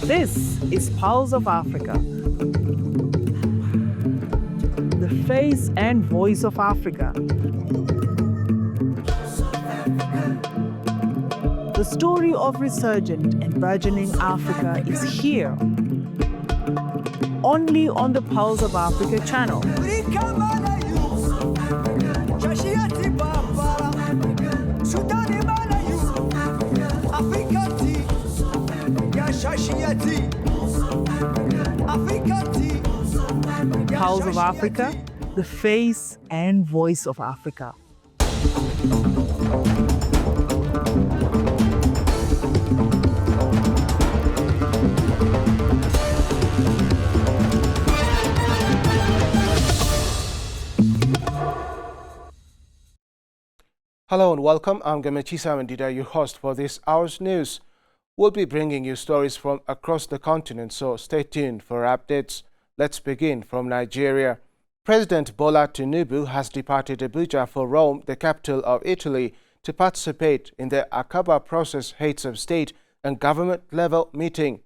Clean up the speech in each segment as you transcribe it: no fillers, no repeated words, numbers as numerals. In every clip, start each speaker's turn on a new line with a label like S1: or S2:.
S1: This is Pulse of Africa, the face and voice of Africa. The story of resurgent and burgeoning Africa is here, only on the Pulse of Africa channel. Pulse of Africa, the face and voice of Africa.
S2: Hello and welcome. I'm Gamechisa Mendida, your host for this hour's news. We'll be bringing you stories from across the continent, so stay tuned for updates. Let's begin from Nigeria. President Bola Tinubu has departed Abuja for Rome, the capital of Italy, to participate in the Akaba Process Heads of State and Government level meeting.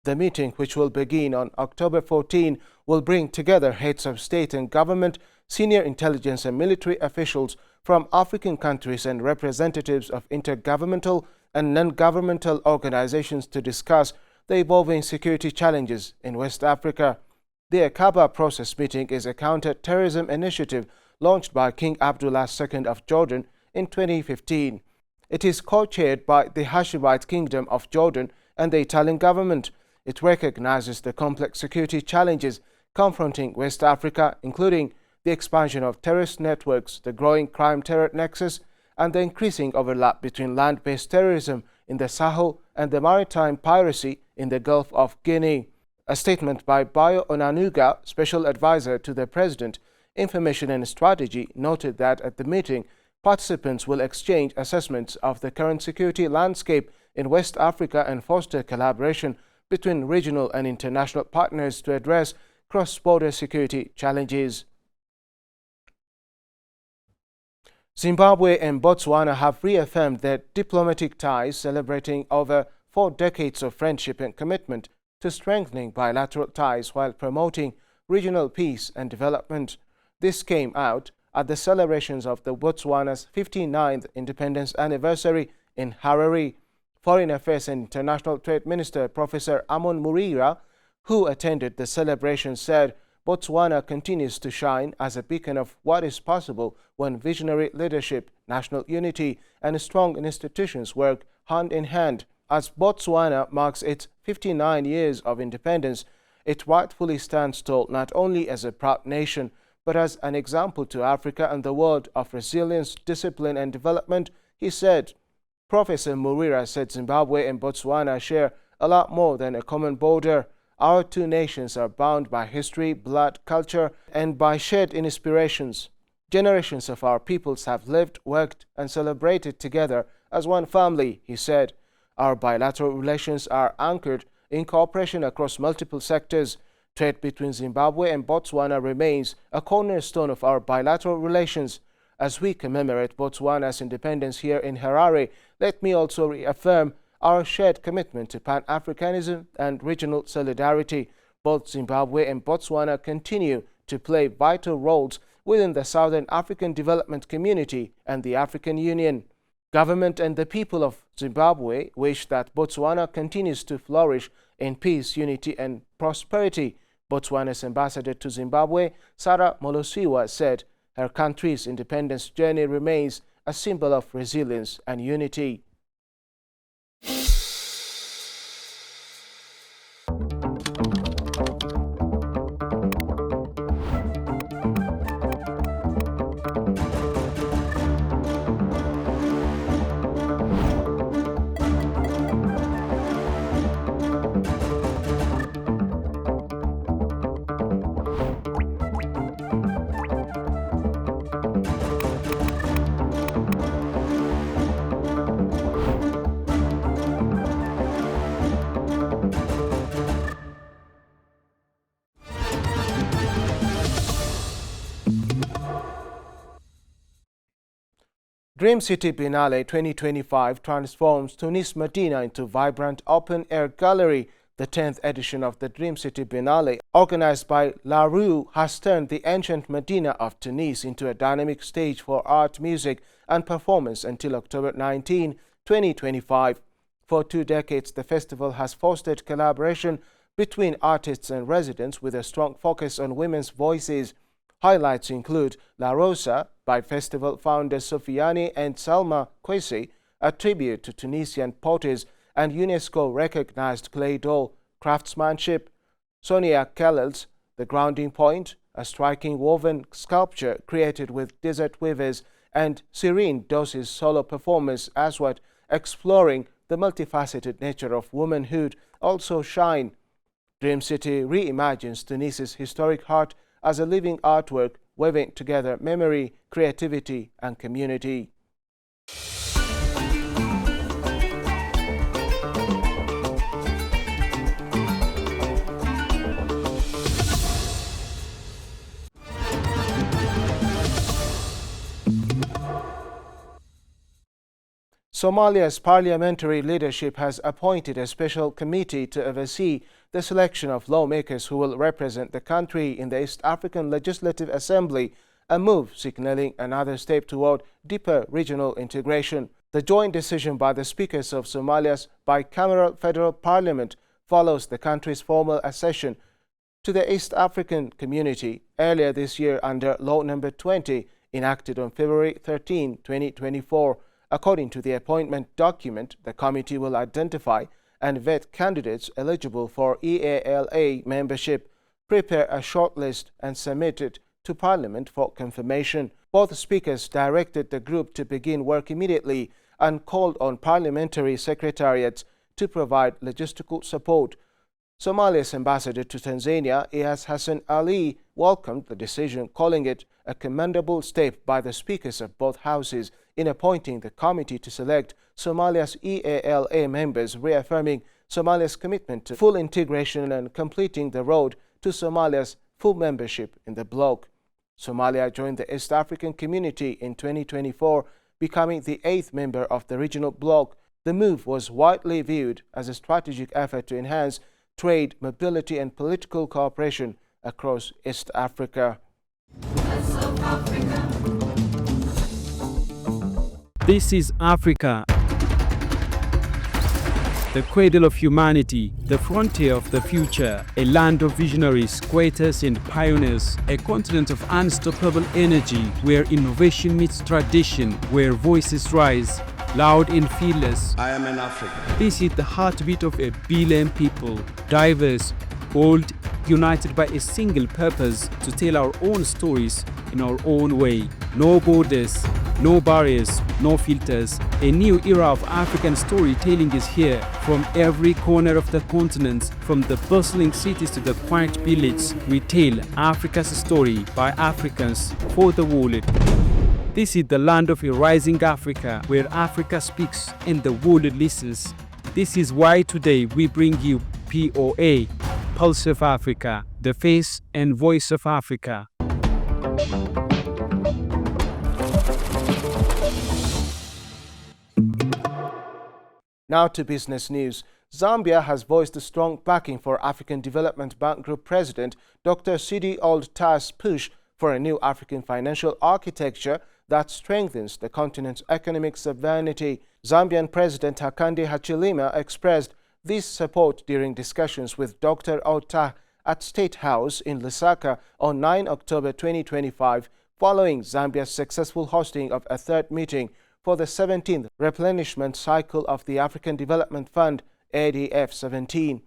S2: The meeting, which will begin on October 14, will bring together heads of state and government, senior intelligence and military officials from African countries and representatives of intergovernmental and non-governmental organizations to discuss the evolving security challenges in West Africa. The Akaba Process Meeting is a counter-terrorism initiative launched by King Abdullah II of Jordan in 2015. It is co-chaired by the Hashemite Kingdom of Jordan and the Italian government. It recognizes the complex security challenges confronting West Africa, including the expansion of terrorist networks, the growing crime-terror nexus, and the increasing overlap between land-based terrorism in the Sahel and the maritime piracy in the Gulf of Guinea. A statement by Bayo Onanuga, Special Advisor to the President, Information and Strategy, noted that at the meeting, participants will exchange assessments of the current security landscape in West Africa and foster collaboration between regional and international partners to address cross-border security challenges. Zimbabwe and Botswana have reaffirmed their diplomatic ties, celebrating over 4 decades of friendship and commitment to strengthening bilateral ties while promoting regional peace and development. This came out at the celebrations of the Botswana's 59th independence anniversary in Harare. Foreign Affairs and International Trade Minister Professor Amon Murira, who attended the celebration, said Botswana continues to shine as a beacon of what is possible when visionary leadership, national unity, and strong institutions work hand in hand. As Botswana marks its 59 years of independence, it rightfully stands tall not only as a proud nation, but as an example to Africa and the world of resilience, discipline, and development, he said. Professor Murira said Zimbabwe and Botswana share a lot more than a common border. Our two nations are bound by history, blood, culture, and by shared inspirations. Generations of our peoples have lived, worked, and celebrated together as one family, he said. Our bilateral relations are anchored in cooperation across multiple sectors. Trade between Zimbabwe and Botswana remains a cornerstone of our bilateral relations. As we commemorate Botswana's independence here in Harare, let me also reaffirm our shared commitment to Pan-Africanism and regional solidarity. Both Zimbabwe and Botswana continue to play vital roles within the Southern African Development Community and the African Union. Government and the people of Zimbabwe wish that Botswana continues to flourish in peace, unity, and prosperity. Botswana's ambassador to Zimbabwe, Sarah Molosiwa, said her country's independence journey remains a symbol of resilience and unity. Dream City Biennale 2025 transforms Tunis Medina into vibrant open-air gallery The 10th edition of the Dream City Biennale, organized by La Rue, has turned the ancient Medina of Tunis into a dynamic stage for art, music and performance until October 19, 2025. For 2 decades, the festival has fostered collaboration between artists and residents with a strong focus on women's voices. Highlights include La Rosa by festival founders Sofiani and Salma Kwesi, a tribute to Tunisian potters and UNESCO-recognized clay doll craftsmanship; Sonia Kellal's The Grounding Point, a striking woven sculpture created with desert weavers; and Serene Dos's solo performance Aswad, exploring the multifaceted nature of womanhood, also shine. Dream City reimagines Tunisia's historic heart as a living artwork, weaving together memory, creativity and community. Somalia's parliamentary leadership has appointed a special committee to oversee the selection of lawmakers who will represent the country in the East African Legislative Assembly, a move signaling another step toward deeper regional integration. The joint decision by the speakers of Somalia's bicameral federal parliament follows the country's formal accession to the East African Community earlier this year under Law No. 20, enacted on February 13, 2024. According to the appointment document, the committee will identify and vet candidates eligible for EALA membership, prepare a shortlist and submit it to Parliament for confirmation. Both speakers directed the group to begin work immediately and called on parliamentary secretariats to provide logistical support. Somalia's ambassador to Tanzania, Iyas Hassan Ali, welcomed the decision, calling it a commendable step by the speakers of both houses in appointing the committee to select Somalia's EALA members, reaffirming Somalia's commitment to full integration and completing the road to Somalia's full membership in the bloc. Somalia joined the East African Community in 2024, becoming the 8th member of the regional bloc. The move was widely viewed as a strategic effort to enhance trade, mobility and political cooperation across East Africa.
S3: This is Africa, the cradle of humanity, the frontier of the future, a land of visionaries, creators and pioneers, a continent of unstoppable energy where innovation meets tradition, where voices rise, loud and fearless.
S4: I am an African.
S3: This is the heartbeat of a billion people, diverse, bold, united by a single purpose to tell our own stories in our own way. No borders, no barriers, no filters. A new era of African storytelling is here. From every corner of the continent, from the bustling cities to the quiet village, we tell Africa's story by Africans for the world. This is the land of a rising Africa, where Africa speaks and the world listens. This is why today we bring you POA, Pulse of Africa, the face and voice of Africa.
S2: Now to business news. Zambia has voiced a strong backing for African Development Bank Group President Dr. Sidi Ould Tah's push for a new African financial architecture that strengthens the continent's economic sovereignty. Zambian President Hakainde Hichilema expressed this support during discussions with Dr. Ould Tah at State House in Lusaka on 9 October 2025, following Zambia's successful hosting of a third meeting for the 17th replenishment cycle of the African Development Fund, ADF 17.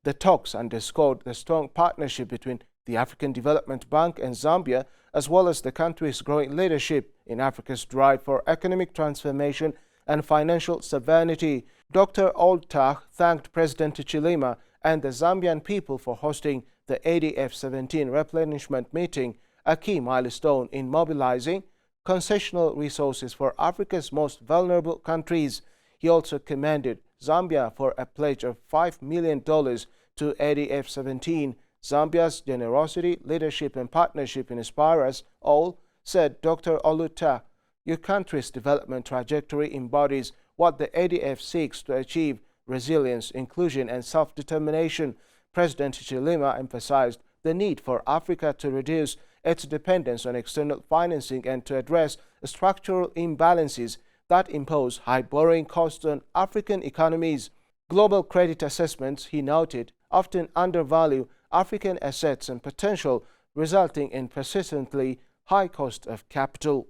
S2: The talks underscored the strong partnership between the African Development Bank and Zambia, as well as the country's growing leadership in Africa's drive for economic transformation and financial sovereignty. Dr. Ould Tah thanked President Hichilema and the Zambian people for hosting the ADF 17 replenishment meeting, a key milestone in mobilizing concessional resources for Africa's most vulnerable countries. He also commended Zambia for a pledge of $5 million to ADF 17. Zambia's generosity, leadership and partnership inspire us all, said Dr. Ould Tah. Your country's development trajectory embodies what the ADF seeks to achieve, resilience, inclusion and self-determination. President Chilima emphasized the need for Africa to reduce its dependence on external financing and to address structural imbalances that impose high borrowing costs on African economies. Global credit assessments, he noted, often undervalue African assets and potential, resulting in persistently high cost of capital.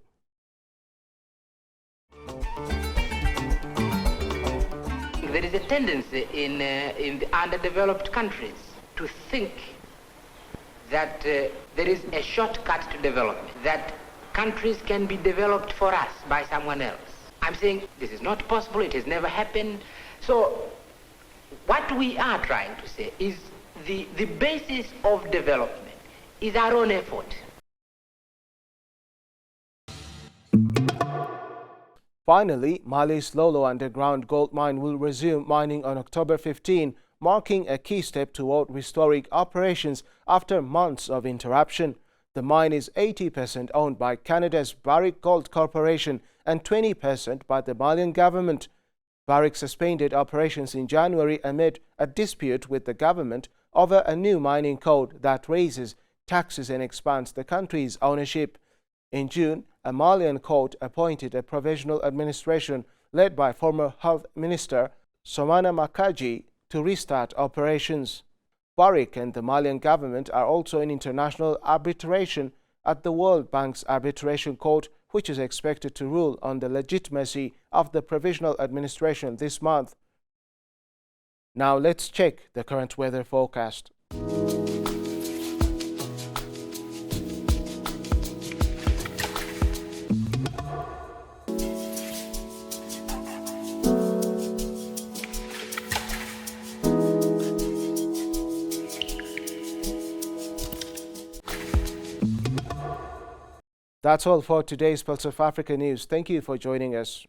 S4: There is a tendency in the underdeveloped countries to think that there is a shortcut to development, that countries can be developed for us by someone else. I'm saying this is not possible, it has never happened. So what we are trying to say is the basis of development is our own effort.
S2: Finally, Mali's Lolo underground gold mine will resume mining on October 15, marking a key step toward restoring operations after months of interruption. The mine is 80% owned by Canada's Barrick Gold Corporation and 20% by the Malian government. Barrick suspended operations in January amid a dispute with the government over a new mining code that raises taxes and expands the country's ownership. In June, a Malian court appointed a provisional administration led by former Health Minister Soumana Makaji to restart operations. Barrick and the Malian government are also in international arbitration at the World Bank's Arbitration Court, which is expected to rule on the legitimacy of the provisional administration this month. Now let's check the current weather forecast. That's all for today's Pulse of Africa News. Thank you for joining us.